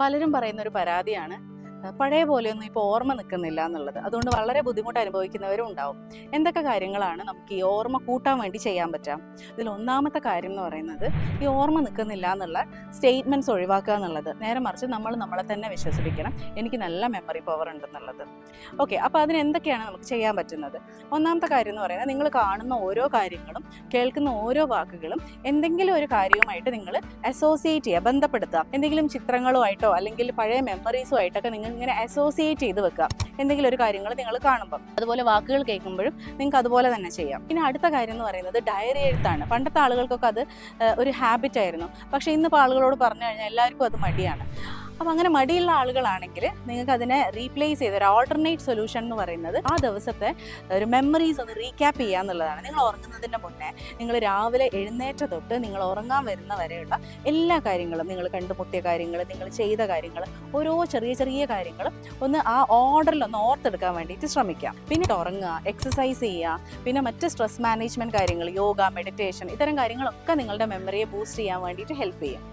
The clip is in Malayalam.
പലരും പറയുന്ന ഒരു പരാതിയാണ് പഴയ പോലെയൊന്നും ഇപ്പോൾ ഓർമ്മ നിൽക്കുന്നില്ല എന്നുള്ളത്. അതുകൊണ്ട് വളരെ ബുദ്ധിമുട്ട് അനുഭവിക്കുന്നവരും ഉണ്ടാവും. എന്തൊക്കെ കാര്യങ്ങളാണ് നമുക്ക് ഈ ഓർമ്മ കൂട്ടാൻ വേണ്ടി ചെയ്യാൻ പറ്റുക? ഇതിൽ ഒന്നാമത്തെ കാര്യം എന്ന് പറയുന്നത് ഈ ഓർമ്മ നിൽക്കുന്നില്ല എന്നുള്ള സ്റ്റേറ്റ്മെൻറ്റ്സ് ഒഴിവാക്കുക എന്നുള്ളത്. നേരെ മറിച്ച് നമ്മൾ നമ്മളെ തന്നെ വിശ്വസിപ്പിക്കണം, എനിക്ക് നല്ല മെമ്മറി പവർ ഉണ്ടെന്നുള്ളത്. ഓക്കെ, അപ്പോൾ അതിന് എന്തൊക്കെയാണ് നമുക്ക് ചെയ്യാൻ പറ്റുന്നത്? ഒന്നാമത്തെ കാര്യം എന്ന് പറയുന്നത്, നിങ്ങൾ കാണുന്ന ഓരോ കാര്യങ്ങളും കേൾക്കുന്ന ഓരോ വാക്കുകളും എന്തെങ്കിലും ഒരു കാര്യവുമായിട്ട് നിങ്ങൾ അസോസിയേറ്റ് ചെയ്യുക, ബന്ധപ്പെടുത്തുക. എന്തെങ്കിലും ചിത്രങ്ങളുമായിട്ടോ അല്ലെങ്കിൽ പഴയ മെമ്മറീസുമായിട്ടൊക്കെ നിങ്ങൾ ഇങ്ങനെ അസോസിയേറ്റ് ചെയ്ത് വെക്കുക എന്തെങ്കിലും ഒരു കാര്യങ്ങൾ നിങ്ങൾ കാണുമ്പോൾ. അതുപോലെ വാക്കുകൾ കേൾക്കുമ്പോഴും നിങ്ങൾക്ക് അതുപോലെ തന്നെ ചെയ്യാം. പിന്നെ അടുത്ത കാര്യം എന്ന് പറയുന്നത് ഡയറി എഴുത്താണ്. പണ്ടത്തെ ആളുകൾക്കൊക്കെ അത് ഒരു ഹാബിറ്റ് ആയിരുന്നു. പക്ഷേ ഇന്നിപ്പോൾ ആളുകളോട് പറഞ്ഞു കഴിഞ്ഞാൽ എല്ലാവർക്കും അത് മടിയാണ്. അപ്പോൾ അങ്ങനെ മടിയുള്ള ആളുകളാണെങ്കിൽ നിങ്ങൾക്ക് അതിനെ റീപ്ലേസ് ചെയ്ത് ഒരു ആൾട്ടർനേറ്റ് സൊല്യൂഷൻ എന്ന് പറയുന്നത് ആ ദിവസത്തെ ഒരു മെമ്മറീസ് ഒന്ന് റീക്യാപ്പ് ചെയ്യുക എന്നുള്ളതാണ്. നിങ്ങൾ ഉറങ്ങുന്നതിൻ്റെ മുന്നേ, നിങ്ങൾ രാവിലെ എഴുന്നേറ്റ തൊട്ട് നിങ്ങൾ ഉറങ്ങാൻ വരുന്ന വരെയുള്ള എല്ലാ കാര്യങ്ങളും, നിങ്ങൾ കണ്ടുമുട്ടിയ കാര്യങ്ങൾ, നിങ്ങൾ ചെയ്ത കാര്യങ്ങൾ, ഓരോ ചെറിയ ചെറിയ കാര്യങ്ങളും ഒന്ന് ആ ഓർഡറിൽ ഒന്ന് ഓർത്തെടുക്കാൻ വേണ്ടിയിട്ട് ശ്രമിക്കുക. പിന്നെ ഉറങ്ങുക, എക്സസൈസ് ചെയ്യുക, പിന്നെ മറ്റ് സ്ട്രെസ് മാനേജ്മെൻറ്റ് കാര്യങ്ങൾ, യോഗ, മെഡിറ്റേഷൻ, ഇത്തരം കാര്യങ്ങളൊക്കെ നിങ്ങളുടെ മെമ്മറിയെ ബൂസ്റ്റ് ചെയ്യാൻ വേണ്ടിയിട്ട് ഹെൽപ്പ് ചെയ്യും.